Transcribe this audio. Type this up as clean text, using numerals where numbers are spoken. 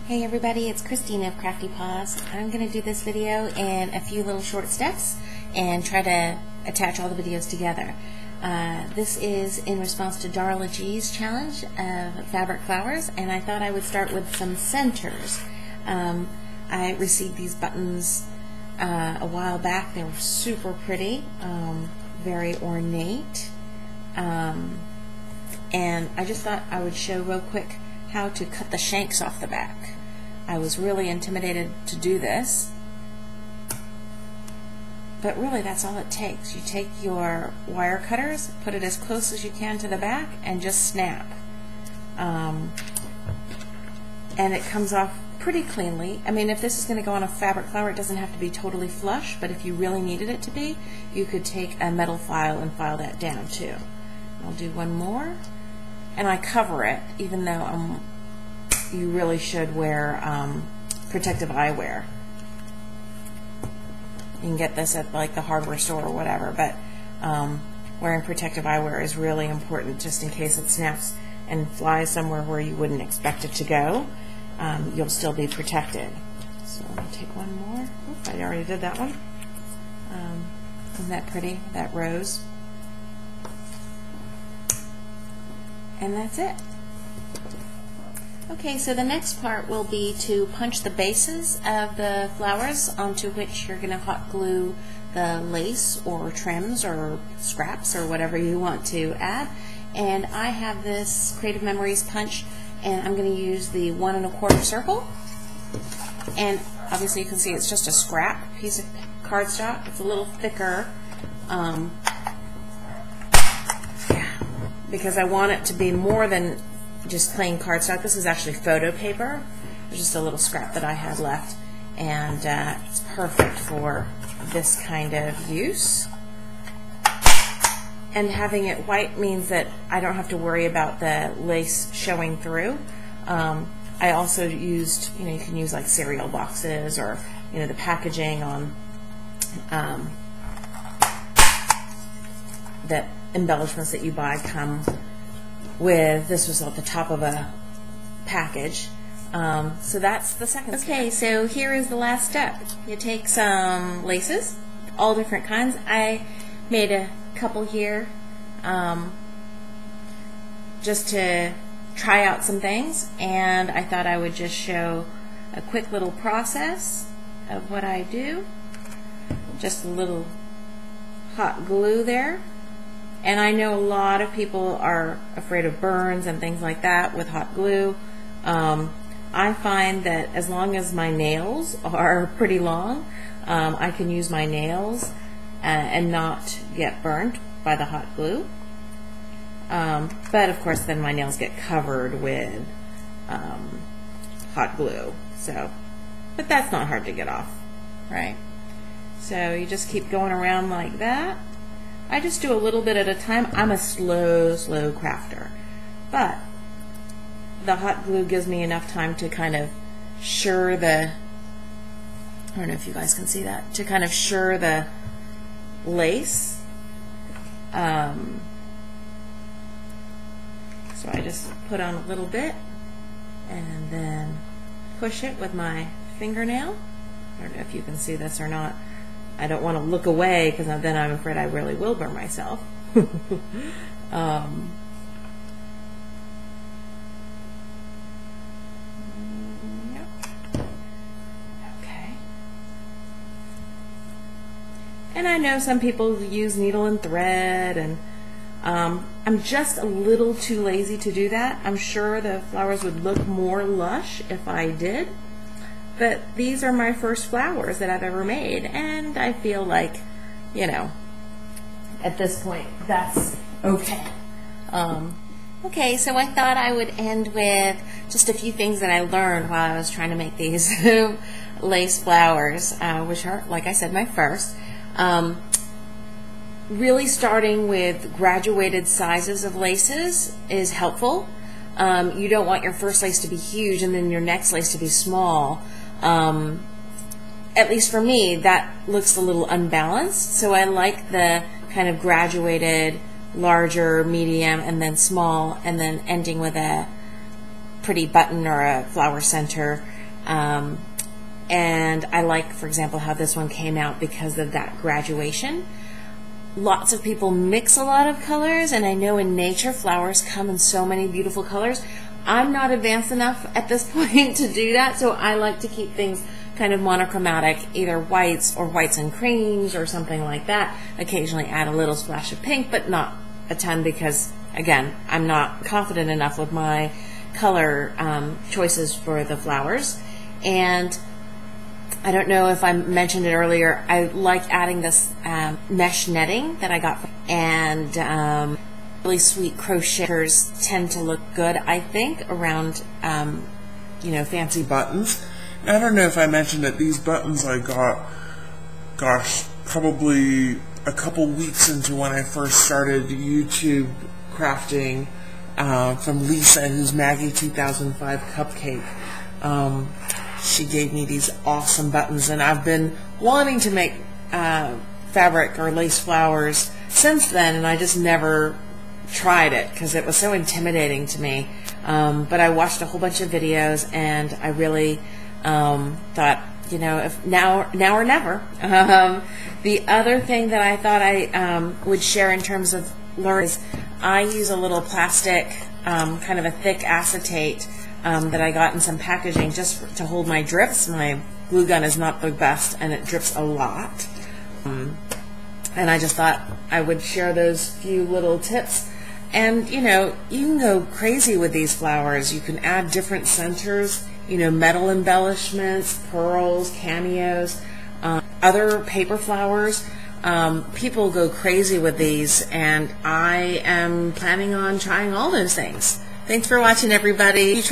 Hey everybody, it's Kristina of Crafty Paws. I'm going to do this video in a few little short steps and try to attach all the videos together. This is in response to Darla G's challenge of fabric flowers, and I thought I would start with some centers. I received these buttons a while back. They were super pretty, very ornate, and I just thought I would show real quick how to cut the shanks off the back. I was really intimidated to do this, but really that's all it takes. You take your wire cutters, put it as close as you can to the back, and just snap. And it comes off pretty cleanly. I mean, if this is going to go on a fabric flower, it doesn't have to be totally flush, but if you really needed it to be, you could take a metal file and file that down too. I'll do one more. And I cover it, even though you really should wear protective eyewear. You can get this at like the hardware store or whatever, but wearing protective eyewear is really important just in case it snaps and flies somewhere where you wouldn't expect it to go. You'll still be protected. So let me take one more. Oops, I already did that one. Isn't that pretty? That rose. And that's it. Okay, so the next part will be to punch the bases of the flowers onto which you're going to hot glue the lace or trims or scraps or whatever you want to add. And I have this Creative Memories punch, and I'm going to use the 1 1/4 circle. And obviously you can see it's just a scrap piece of cardstock. It's a little thicker. Because I want it to be more than just plain cardstock. This is actually photo paper. There's just a little scrap that I had left, and it's perfect for this kind of use. And having it white means that I don't have to worry about the lace showing through. I also used, you can use like cereal boxes or the packaging on that embellishments that you buy come with. This was at the top of a package. So that's the second step. Okay, so here is the last step. You take some laces, all different kinds. I made a couple here just to try out some things, and I thought I would just show a quick little process of what I do. Just a little hot glue there. And I know a lot of people are afraid of burns and things like that with hot glue. I find that as long as my nails are pretty long, I can use my nails and not get burnt by the hot glue. But of course then my nails get covered with hot glue. But that's not hard to get off, right? So you just keep going around like that. I just do a little bit at a time. I'm a slow crafter, but the hot glue gives me enough time to kind of sure the, I don't know if you guys can see that, to kind of sure the lace. So I just put on a little bit and then push it with my fingernail. I don't know if you can see this or not. I don't want to look away because then I'm afraid I really will burn myself. Yep. Okay. And I know some people use needle and thread, and I'm just a little too lazy to do that. I'm sure the flowers would look more lush if I did. But these are my first flowers that I've ever made, and I feel like, at this point, that's okay. Okay, so I thought I would end with just a few things that I learned while I was trying to make these lace flowers, which are, like I said, my first. Really starting with graduated sizes of laces is helpful. You don't want your first lace to be huge and then your next lace to be small. At least for me, that looks a little unbalanced, so I like the kind of graduated, larger, medium, and then small, and then ending with a pretty button or a flower center And I like, for example, how this one came out because of that graduation. Lots of people mix a lot of colors, and I know in nature flowers come in so many beautiful colors. I'm not advanced enough at this point to do that, so I like to keep things kind of monochromatic, either whites or whites and creams or something like that. Occasionally add a little splash of pink, but not a ton because, again, I'm not confident enough with my color choices for the flowers. And I don't know if I mentioned it earlier, I like adding this mesh netting that I got from, and really sweet crocheters tend to look good, I think, around fancy buttons. I don't know if I mentioned that these buttons I got, gosh, probably a couple weeks into when I first started YouTube crafting, from Lisa, who's Maggie 2005 Cupcake. She gave me these awesome buttons, and I've been wanting to make fabric or lace flowers since then, and I just never tried it because it was so intimidating to me. But I watched a whole bunch of videos, and I really thought, if now or never. The other thing that I thought I would share in terms of learning is I use a little plastic, kind of a thick acetate that I got in some packaging just to hold my drips. My glue gun is not the best, and it drips a lot. And I just thought I would share those few little tips. And, you can go crazy with these flowers. You can add different centers, metal embellishments, pearls, cameos, other paper flowers. People go crazy with these, and I am planning on trying all those things. Thanks for watching, everybody.